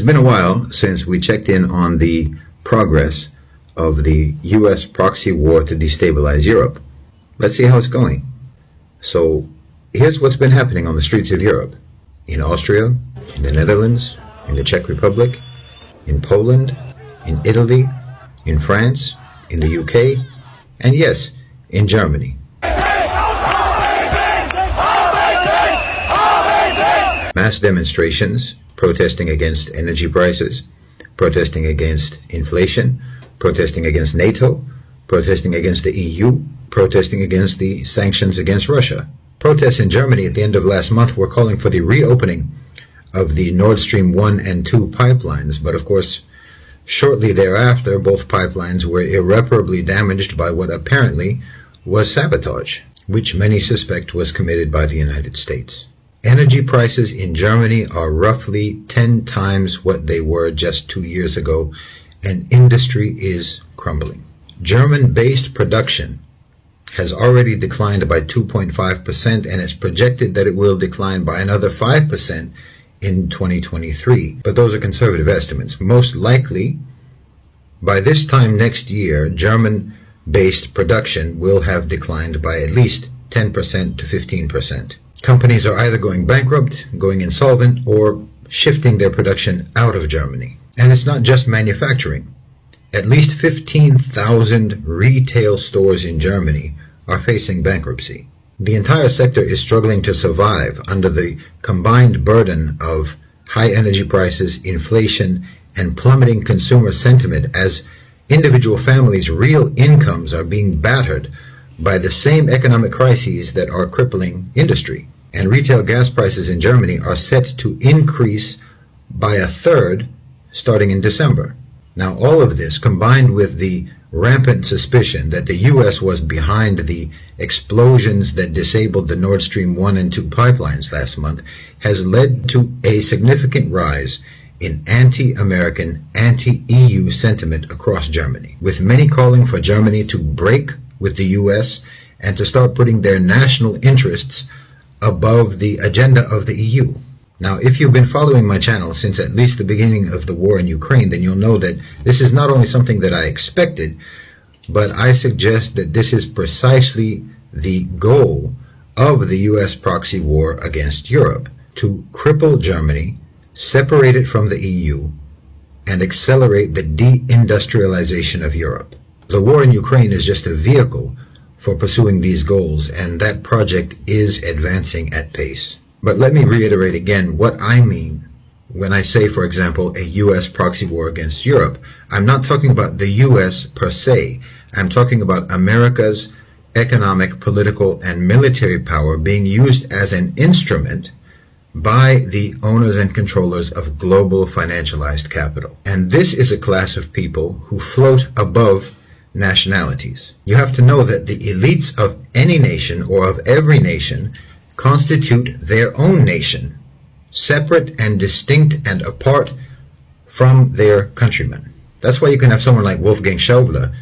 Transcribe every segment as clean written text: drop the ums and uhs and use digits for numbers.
been a while since we checked in on the progress of the U.S. proxy war to destabilize Europe. Let's see how it's going. So here's what's been happening on the streets of Europe. In Austria, in the Netherlands, in the Czech Republic, in Poland, in Italy, in France, in the UK, and yes, in Germany. Mass demonstrations protesting against energy prices, protesting against inflation, protesting against NATO, protesting against the EU, protesting against the sanctions against Russia. Protests in Germany at the end of last month were calling for the reopening of the Nord Stream 1 and 2 pipelines, but of course, shortly thereafter, both pipelines were irreparably damaged by what apparently was sabotage, which many suspect was committed by the United States. Energy prices in Germany are roughly 10 times what they were just 2 years ago, and industry is crumbling. German-based production has already declined by 2.5%, and it's projected that it will decline by another 5% in 2023. But those are conservative estimates. Most likely, by this time next year, German-based production will have declined by at least 10% to 15%. Companies are either going bankrupt, going insolvent, or shifting their production out of Germany. And it's not just manufacturing. At least 15,000 retail stores in Germany are facing bankruptcy. The entire sector is struggling to survive under the combined burden of high energy prices, inflation, and plummeting consumer sentiment as individual families' real incomes are being battered by the same economic crises that are crippling industry. And retail gas prices in Germany are set to increase by a third starting in December. Now, all of this, combined with the rampant suspicion that the U.S. was behind the explosions that disabled the Nord Stream 1 and 2 pipelines last month, has led to a significant rise in anti-American, anti-EU sentiment across Germany, with many calling for Germany to break with the U.S. and to start putting their national interests above the agenda of the EU. Now, if you've been following my channel since at least the beginning of the war in Ukraine, then you'll know that this is not only something that I expected, but I suggest that this is precisely the goal of the U.S. proxy war against Europe, to cripple Germany, separate it from the EU, and accelerate the deindustrialization of Europe. The war in Ukraine is just a vehicle for pursuing these goals, and that project is advancing at pace. But let me reiterate again what I mean when I say, for example, a U.S. proxy war against Europe. I'm not talking about the U.S. per se. I'm talking about America's economic, political, and military power being used as an instrument by the owners and controllers of global financialized capital. And this is a class of people who float above nationalities. You have to know that the elites of any nation or of every nation constitute their own nation, separate and distinct and apart from their countrymen. That's why you can have someone like Wolfgang Schäuble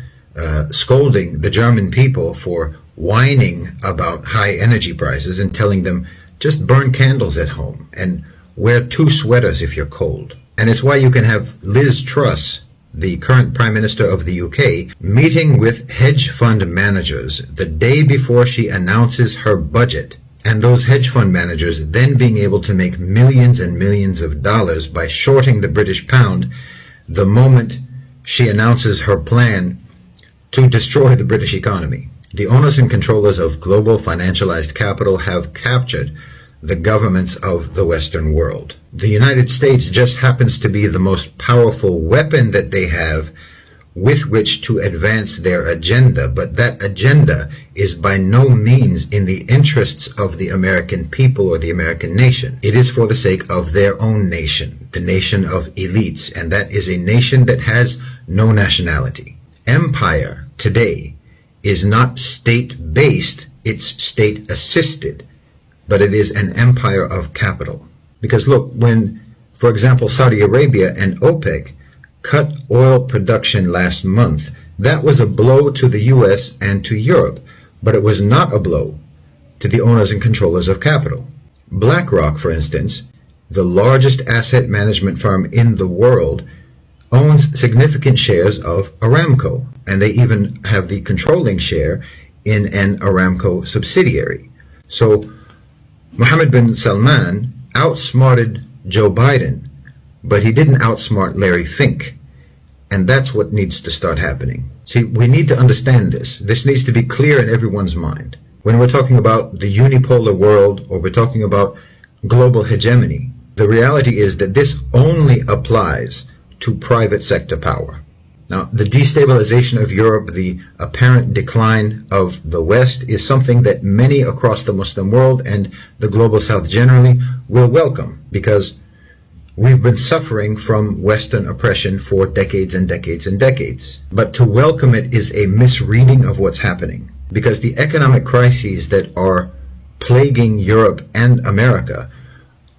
scolding the German people for whining about high energy prices and telling them, just burn candles at home and wear 2 sweaters if you're cold. And it's why you can have Liz Truss, the current Prime Minister of the UK, meeting with hedge fund managers the day before she announces her budget, and those hedge fund managers then being able to make millions and millions of dollars by shorting the British pound the moment she announces her plan to destroy the British economy. The owners and controllers of global financialized capital have captured the governments of the Western world. The United States just happens to be the most powerful weapon that they have with which to advance their agenda, but that agenda is by no means in the interests of the American people or the American nation. It is for the sake of their own nation, the nation of elites, and that is a nation that has no nationality. Empire today is not state-based, it's state-assisted, but it is an empire of capital. Because look, when, for example, Saudi Arabia and OPEC cut oil production last month, that was a blow to the US and to Europe, but it was not a blow to the owners and controllers of capital. BlackRock, for instance, the largest asset management firm in the world, owns significant shares of Aramco, and they even have the controlling share in an Aramco subsidiary. So Mohammed bin Salman outsmarted Joe Biden, but he didn't outsmart Larry Fink. And that's what needs to start happening. See, we need to understand this. This needs to be clear in everyone's mind. When we're talking about the unipolar world, or we're talking about global hegemony, the reality is that this only applies to private sector power. Now, the destabilization of Europe, the apparent decline of the West, is something that many across the Muslim world and the global South generally will welcome, because we've been suffering from Western oppression for decades and decades and decades. But to welcome it is a misreading of what's happening, because the economic crises that are plaguing Europe and America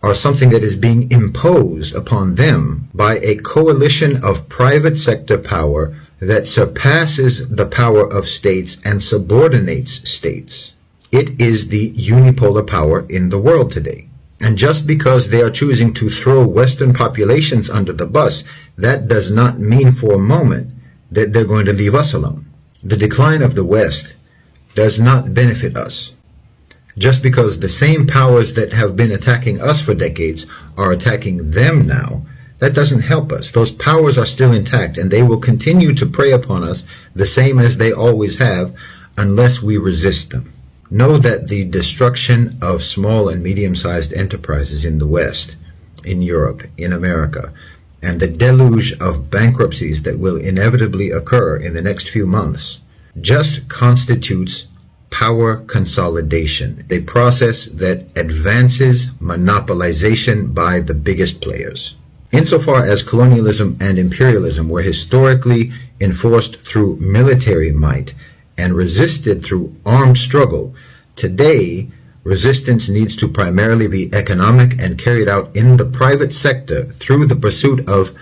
are something that is being imposed upon them by a coalition of private sector power that surpasses the power of states and subordinates states. It is the unipolar power in the world today. And just because they are choosing to throw Western populations under the bus, that does not mean for a moment that they're going to leave us alone. The decline of the West does not benefit us. Just because the same powers that have been attacking us for decades are attacking them now, that doesn't help us. Those powers are still intact, and they will continue to prey upon us the same as they always have, unless we resist them. Know that the destruction of small and medium-sized enterprises in the West, in Europe, in America, and the deluge of bankruptcies that will inevitably occur in the next few months just constitutes power consolidation, a process that advances monopolization by the biggest players. Insofar as colonialism and imperialism were historically enforced through military might and resisted through armed struggle, today resistance needs to primarily be economic and carried out in the private sector through the pursuit of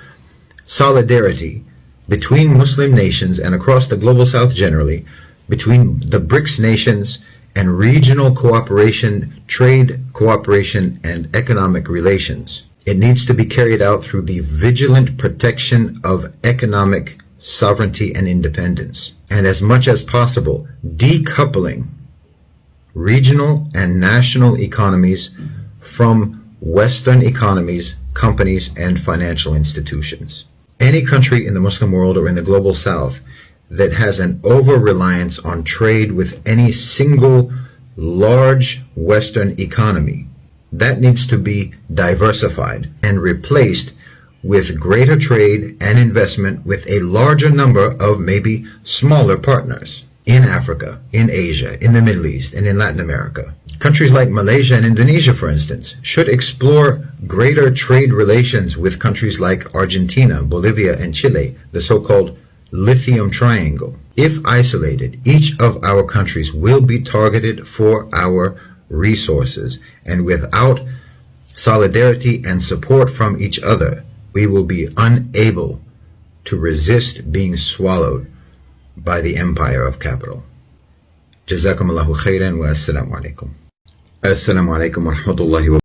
solidarity between Muslim nations and across the global South generally, between the BRICS nations, and regional cooperation, trade cooperation, and economic relations. It needs to be carried out through the vigilant protection of economic sovereignty and independence, and as much as possible, decoupling regional and national economies from Western economies, companies, and financial institutions. Any country in the Muslim world or in the global South that has an over-reliance on trade with any single large Western economy, that needs to be diversified and replaced with greater trade and investment with a larger number of maybe smaller partners in Africa, in Asia, in the Middle East, and in Latin America. Countries like Malaysia and Indonesia, for instance, should explore greater trade relations with countries like Argentina, Bolivia, and Chile, the so-called lithium triangle. If isolated, each of our countries will be targeted for our resources, and without solidarity and support from each other, we will be unable to resist being swallowed by the empire of capital. Jazakumullahu khairan wa assalamu alaikum. Assalamu alaikum wa rahmatullahi wa